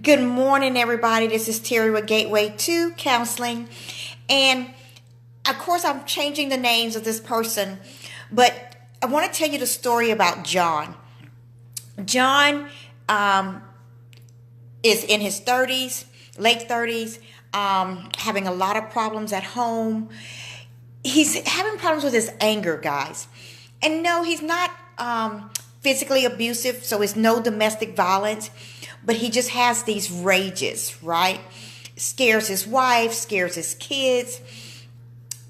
Good morning, everybody. This is Terry with Gateway to Counseling. And of course, I'm changing the names of this person, but I want to tell you the story about John. John is in his 30s, late 30s, having a lot of problems at home. He's having problems with his anger, guys. And no, he's not physically abusive, so it's no domestic violence, but he just has these rages, right? Scares his wife, scares his kids.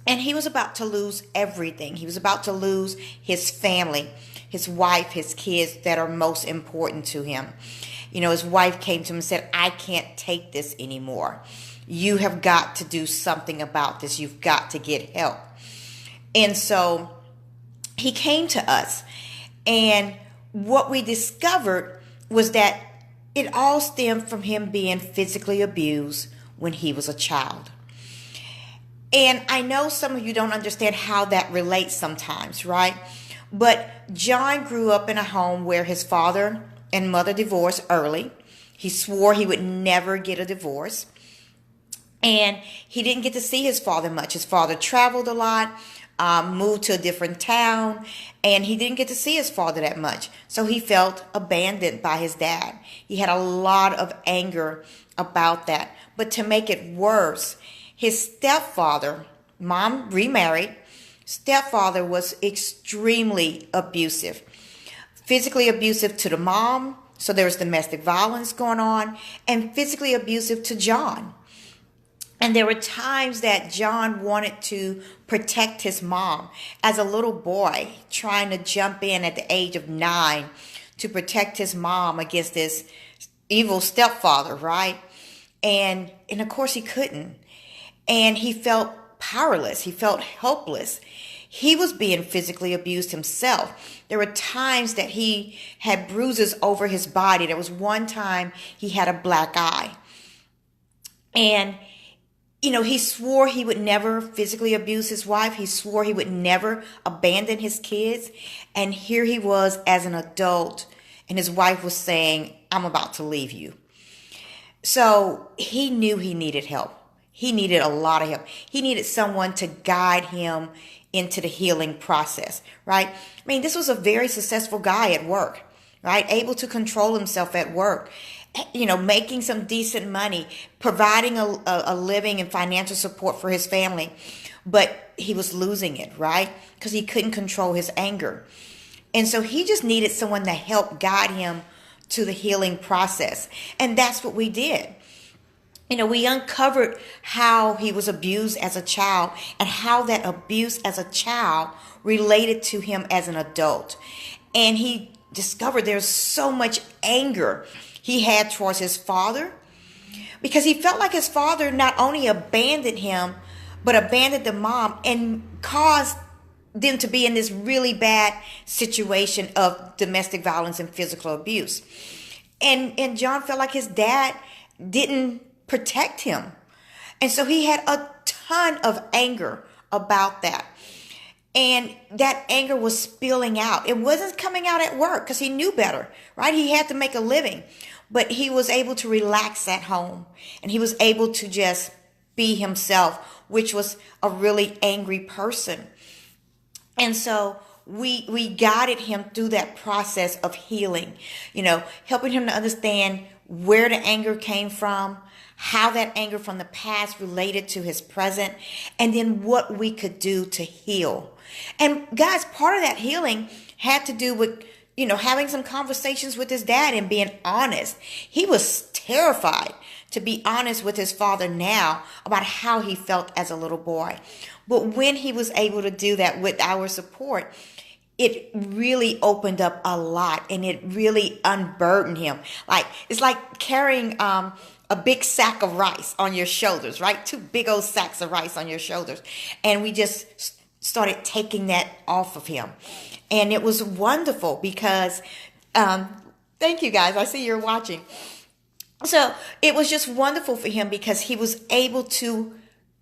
And he was about to lose everything. He was about to lose his family, his wife, his kids that are most important to him. You know, his wife came to him and said, "I can't take this anymore. You have got to do something about this. You've got to get help." And so he came to us. And what we discovered was that it all stemmed from him being physically abused when he was a child. And I know some of you don't understand how that relates sometimes, right? But John grew up in a home where his father and mother divorced early. He swore he would never get a divorce. And he didn't get to see his father much. His father traveled a lot, moved to a different town, and he didn't get to see his father that much. So he felt abandoned by his dad. He had a lot of anger about that. But to make it worse, his stepfather, mom remarried, stepfather was extremely abusive. Physically abusive to the mom, so there was domestic violence going on, and physically abusive to John. And there were times that John wanted to protect his mom as a little boy, trying to jump in at the age of 9 to protect his mom against this evil stepfather, right? And of course he couldn't. And he felt powerless. He felt helpless. He was being physically abused himself. There were times that he had bruises over his body. There was one time he had a black eye. And he swore he would never physically abuse his wife. He swore he would never abandon his kids. And here he was as an adult, and his wife was saying, "I'm about to leave you." So he knew he needed help. He needed a lot of help. He needed someone to guide him into the healing process, right? I mean, this was a very successful guy at work, right? Able to control himself at work. Making some decent money, providing a living and financial support for his family. But he was losing it, right? Because he couldn't control his anger. And so he just needed someone to help guide him to the healing process. And that's what we did. We uncovered how he was abused as a child and how that abuse as a child related to him as an adult. And he discovered there's so much anger he had towards his father, because he felt like his father not only abandoned him, but abandoned the mom and caused them to be in this really bad situation of domestic violence and physical abuse. And John felt like his dad didn't protect him. And so he had a ton of anger about that. And that anger was spilling out. It wasn't coming out at work because he knew better, right? He had to make a living. But he was able to relax at home. And he was able to just be himself, which was a really angry person. And so we guided him through that process of healing, helping him to understand where the anger came from, how that anger from the past related to his present, and then what we could do to heal. And guys, part of that healing had to do with, having some conversations with his dad and being honest. He was terrified to be honest with his father now about how he felt as a little boy. But when he was able to do that with our support, it really opened up a lot, and it really unburdened him. It's like carrying a big sack of rice on your shoulders, right? 2 big old sacks of rice on your shoulders. And we just started taking that off of him. And it was wonderful because, thank you guys. I see you're watching. So it was just wonderful for him because he was able to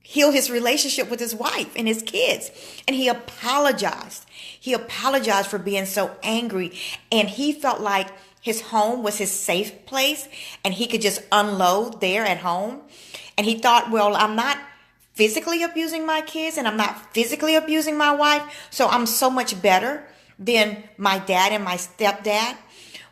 heal his relationship with his wife and his kids. And he apologized. He apologized for being so angry. And he felt like his home was his safe place and he could just unload there at home. And he thought, well, I'm not physically abusing my kids and I'm not physically abusing my wife, so I'm so much better than my dad and my stepdad.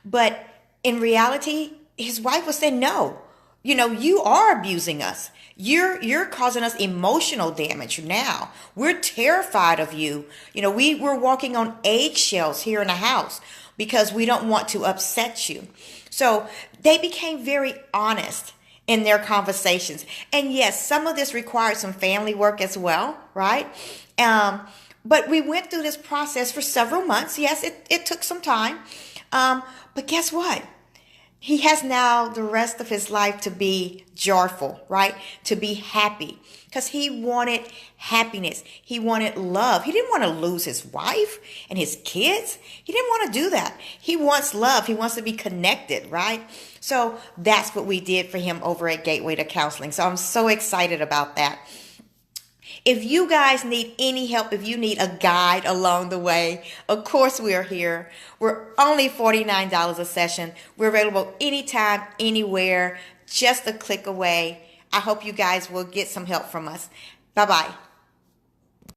But in reality, his wife was saying, no, you are abusing us. You're causing us emotional damage now. We're terrified of you. We're walking on eggshells here in the house because we don't want to upset you. So they became very honest in their conversations. And yes, some of this required some family work as well, right? But we went through this process for several months. Yes, it took some time. But guess what? He has now the rest of his life to be joyful, right? To be happy. Because he wanted happiness. He wanted love. He didn't want to lose his wife and his kids. He didn't want to do that. He wants love. He wants to be connected, right? So that's what we did for him over at Gateway to Counseling. So I'm so excited about that. If you guys need any help, if you need a guide along the way, of course we are here. We're only $49 a session. We're available anytime, anywhere, just a click away. I hope you guys will get some help from us. Bye-bye.